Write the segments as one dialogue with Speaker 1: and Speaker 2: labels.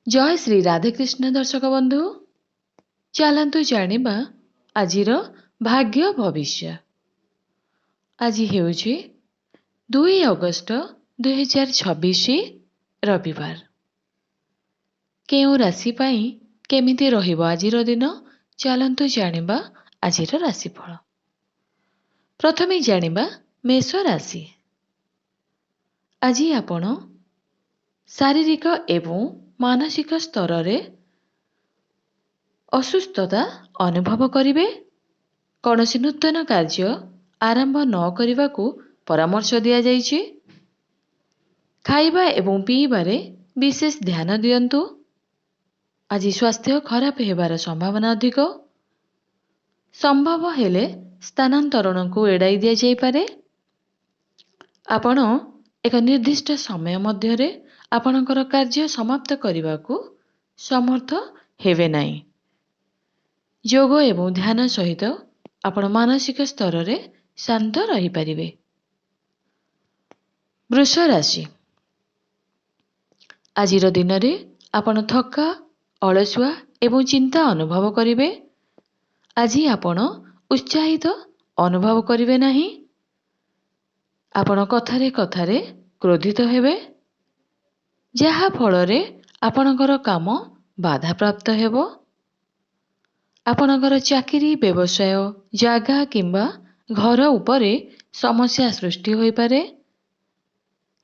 Speaker 1: जय श्री राधेकृष्ण दर्शक बंधु चलतु जानिबा आजिर भाग्य भविष्य। आज हेउछि 2 अगस्त 2026 रविवार। केउ राशि पाई केमिति रहिबो आजिर दिन चलतु जानिबा आजिर राशिफल। प्रथमे जानिबा मेष राशि। आज आपण शारीरिक एवं मानसिक स्तर रे असुस्थता अनुभव करिवे। कौनसी नूतन कार्य आरंभ न करिवाकू परामर्श दिया जाइछि। खाइबा एवं पीबारे विशेष ध्यान दियंतु। आज स्वास्थ्य खराब हेबार संभावना अधिक। संभव हेले स्थानांतरण को एड़ाई दिया जाई पारे। आपण एक निर्दिष्ट समय मध्यरे आपणकर कार्य समाप्त करिवाकू समर्थ हेबे नाही। योग एवं ध्यान सहित आपण मानसिक स्तर रे शांत रही परिवे। वृष राशि। आजिर दिन रे आपण थका अलसुआ एवं चिंता अनुभव करिवे। आज आपण उत्साहित अनुभव करिवे नाही। आपण कथारे कथारे क्रोधित हेबे, जहा फलरे आपणकर काम बाधा प्राप्त हेबो। आपणकर चाकरी व्यवसाय जागा किंबा घर उपरे समस्या सृष्टि होई पारे।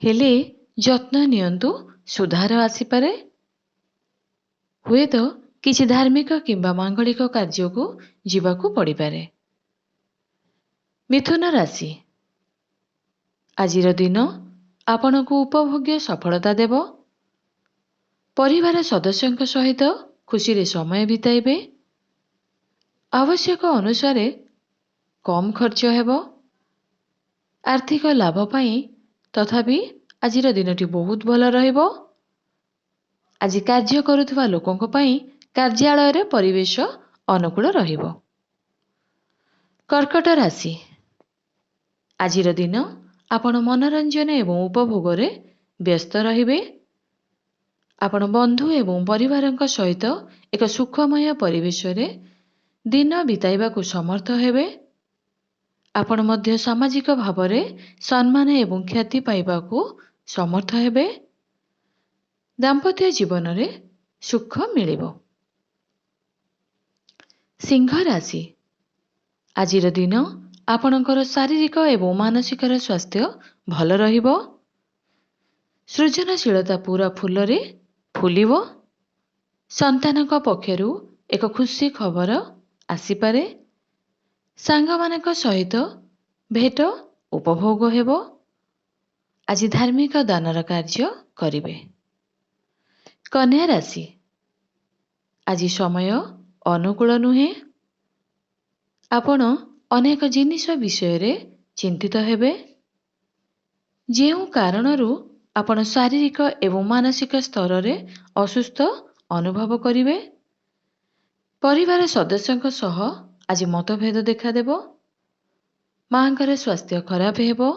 Speaker 1: हेले जत्न नियंतु सुधार आसी पारे। हुए तो किछि धार्मिक किंबा मांगलिक कार्य को जीवाकू पड़ी पारे। मिथुन राशि। आजिर दिन आपणकू उपभोग्य सफलता देव। परिवार सदस्यंक सहित खुशी रे समय बिताइबे। आवश्यक अनुसार कम खर्च हेबो। आर्थिक लाभ पाई तथापि आजिर दिनटी बहुत भल रहिबो। आज कार्य करुथबा लोकंक पाई कार्यालय रे परिवेश अनुकूल रहिबो। कर्कट राशि। आजिर दिन आपण मनोरंजन एवं उपभोग रे व्यस्त रहिबे। आपण बंधु एवं परिवारंक सहित एक सुखमय परिवेश रे दिन बिताइबा को समर्थ हेबे। आपण मध्य सामाजिक भावरे सम्मान एवं ख्याति पाइबा को समर्थ हेबे। दाम्पत्य जीवन रे सुख मिलिबो। सिंह राशि। आजिर दिन आपणकर शारीरिक एवं मानसिक स्वास्थ्य भल रहिबो। सृजनशीलता पूरा फूल रे फुलिबो। संतानक पक्षरु एक खुशी खबर आसीपारे। सांगमानक सहित भेट उपभोग हेबो। आज धार्मिक दानर कार्य करिवे। कन्या राशि। आज समय अनुकूल नुहे। आपण अनेक जिनिस विषय रे चिंतित हेबे। जेउ कारणरू आपण शारीरिक एवं मानसिक स्तर रे असुस्थ अनुभव करिवे। परिवार सदस्यंक सह आज मतभेद देखा देबो। मांकर स्वास्थ्य खराब हेबो।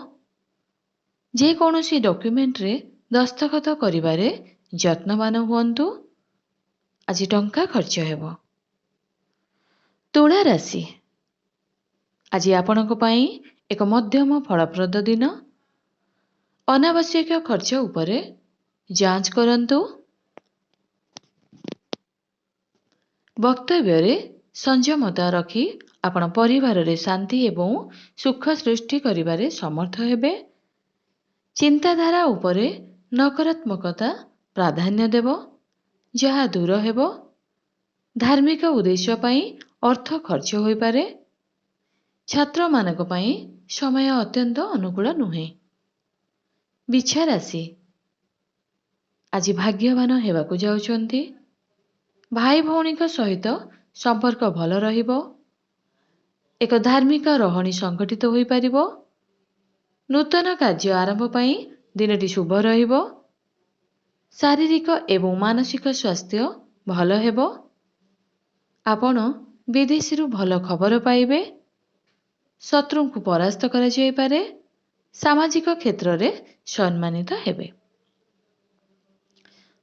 Speaker 1: जे कोनोसी डॉक्यूमेंट रे दस्तखत करिबारे यत्नवान हुअन्तु। आज टंका खर्च हेबो। तुला राशि। आज आपणक पाई एक मध्यम फलप्रद दिन। अनावश्यक खर्च उपरे जांच करंतु। वक्तव्य रे संयमता रखी आपण परिवार रे शांति एवं सुख सृष्टि करिबारे समर्थ हेबे। चिंताधारा उपरे नकारात्मकता प्राधान्य देव, जहा दूर हेबो। धार्मिक उद्देश्य पाई अर्थ खर्च होई पारे। छात्र मानक पाई समय अत्यंत अनुकूल नुहे। बिछा राशि। आज भाग्यवान हेबाकू जाउछन्ती। भाई भौणीक सहित संपर्क भल रहिबो। एक धार्मिक रहणी संगठित होई परिबो। नूतन कार्य आरंभ पाई दिनटी शुभ रहिबो। शारीरिक एवं मानसिक स्वास्थ्य भल हेबो। आपण विदेशीरु भल खबर पाइबे। शत्रु को परास्त करा जाई पारे। सामाजिक क्षेत्र रे सम्मानित हेबे।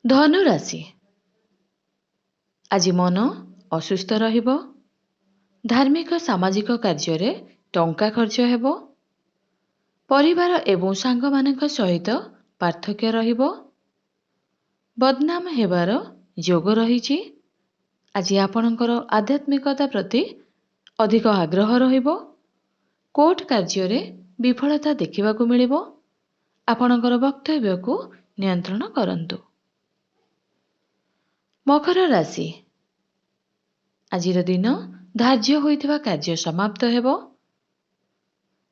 Speaker 1: धनु राशि। ଆଜି ମନ ଅସୁସ୍ଥ ରହିବ। ଧାର୍ମିକ ସାମାଜିକ କାର୍ଯ୍ୟରେ ଟଙ୍କା ଖର୍ଚ୍ଚ ହେବ। ପରିବାର ଏବଂ ସାଙ୍ଗମାନଙ୍କ ସହିତ ପାର୍ଥକ୍ୟ ରହିବ। ବଦନାମ ହେବାର ଯୋଗ ରହିଛି। ଆଜି ଆପଣଙ୍କର ଆଧ୍ୟାତ୍ମିକତା ପ୍ରତି ଅଧିକ ଆଗ୍ରହ ରହିବ। କୋର୍ଟ କାର୍ଯ୍ୟରେ ବିଫଳତା ଦେଖିବାକୁ ମିଳିବ। ଆପଣଙ୍କର ବକ୍ତବ୍ୟକୁ ନିୟନ୍ତ୍ରଣ କରନ୍ତୁ। ମକର ରାଶି, ଆଜିର ଦିନ ଧାର୍ଯ୍ୟ ହୋଇଥିବା କାର୍ଯ୍ୟ ସମାପ୍ତ ହେବ।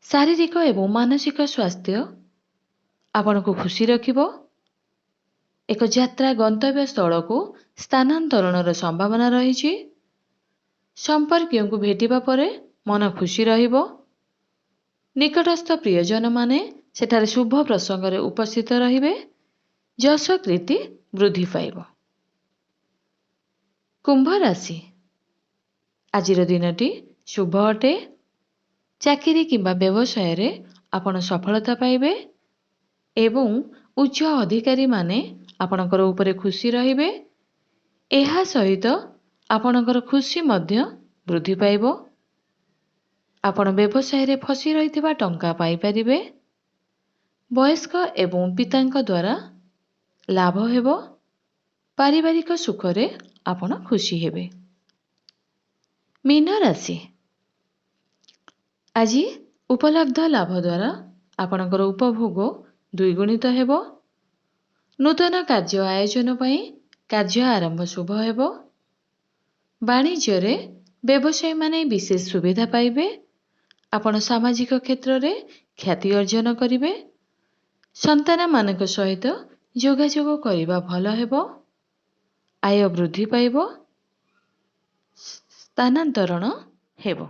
Speaker 1: ଶାରୀରିକ ଏବଂ ମାନସିକ ସ୍ୱାସ୍ଥ୍ୟ ଆପଣଙ୍କୁ ଖୁସି ରଖିବ। ଏକ ଯାତ୍ରା ଗନ୍ତବ୍ୟ ସ୍ଥଳକୁ ସ୍ଥାନାନ୍ତରଣର ସମ୍ଭାବନା ରହିଛି। ସମ୍ପର୍କୀୟଙ୍କୁ ଭେଟିବା ପରେ ମନ ଖୁସି ରହିବ। ନିକଟସ୍ଥ ପ୍ରିୟଜନମାନେ ସେଠାରେ ଶୁଭ ପ୍ରସଙ୍ଗରେ ଉପସ୍ଥିତ ରହିବେ। ଯଶ କୀର୍ତ୍ତି ବୃଦ୍ଧି ପାଇବ। କୁମ୍ଭ ରାଶି, ଆଜିର ଦିନଟି ଶୁଭ ଅଟେ। ଚାକିରି କିମ୍ବା ବ୍ୟବସାୟରେ ଆପଣ ସଫଳତା ପାଇବେ ଏବଂ ଉଚ୍ଚ ଅଧିକାରୀମାନେ ଆପଣଙ୍କର ଉପରେ ଖୁସି ରହିବେ। ଏହା ସହିତ ଆପଣଙ୍କର ଖୁସି ମଧ୍ୟ ବୃଦ୍ଧି ପାଇବ। ଆପଣ ବ୍ୟବସାୟରେ ଫସି ରହିଥିବା ଟଙ୍କା ପାଇପାରିବେ। ବୟସ୍କ ଏବଂ ପିତାଙ୍କ ଦ୍ୱାରା ଲାଭ ହେବ। ପାରିବାରିକ ସୁଖରେ ଆପଣ ଖୁସି ହେବେ। ମୀନ ରାଶି, ଆଜି ଉପଲବ୍ଧ ଲାଭ ଦ୍ୱାରା ଆପଣଙ୍କର ଉପଭୋଗ ଦ୍ୱିଗୁଣିତ ହେବ। ନୂତନ କାର୍ଯ୍ୟ ଆୟୋଜନ ପାଇଁ କାର୍ଯ୍ୟ ଆରମ୍ଭ ଶୁଭ ହେବ। ବାଣିଜ୍ୟରେ ବ୍ୟବସାୟୀମାନେ ବିଶେଷ ସୁବିଧା ପାଇବେ। ଆପଣ ସାମାଜିକ କ୍ଷେତ୍ରରେ ଖ୍ୟାତି ଅର୍ଜନ କରିବେ। ସନ୍ତାନମାନଙ୍କ ସହିତ ଯୋଗାଯୋଗ କରିବା ଭଲ ହେବ। ଆୟ ବୃଦ୍ଧି ପାଇବ। ସ୍ଥାନାନ୍ତରଣ ହେବ।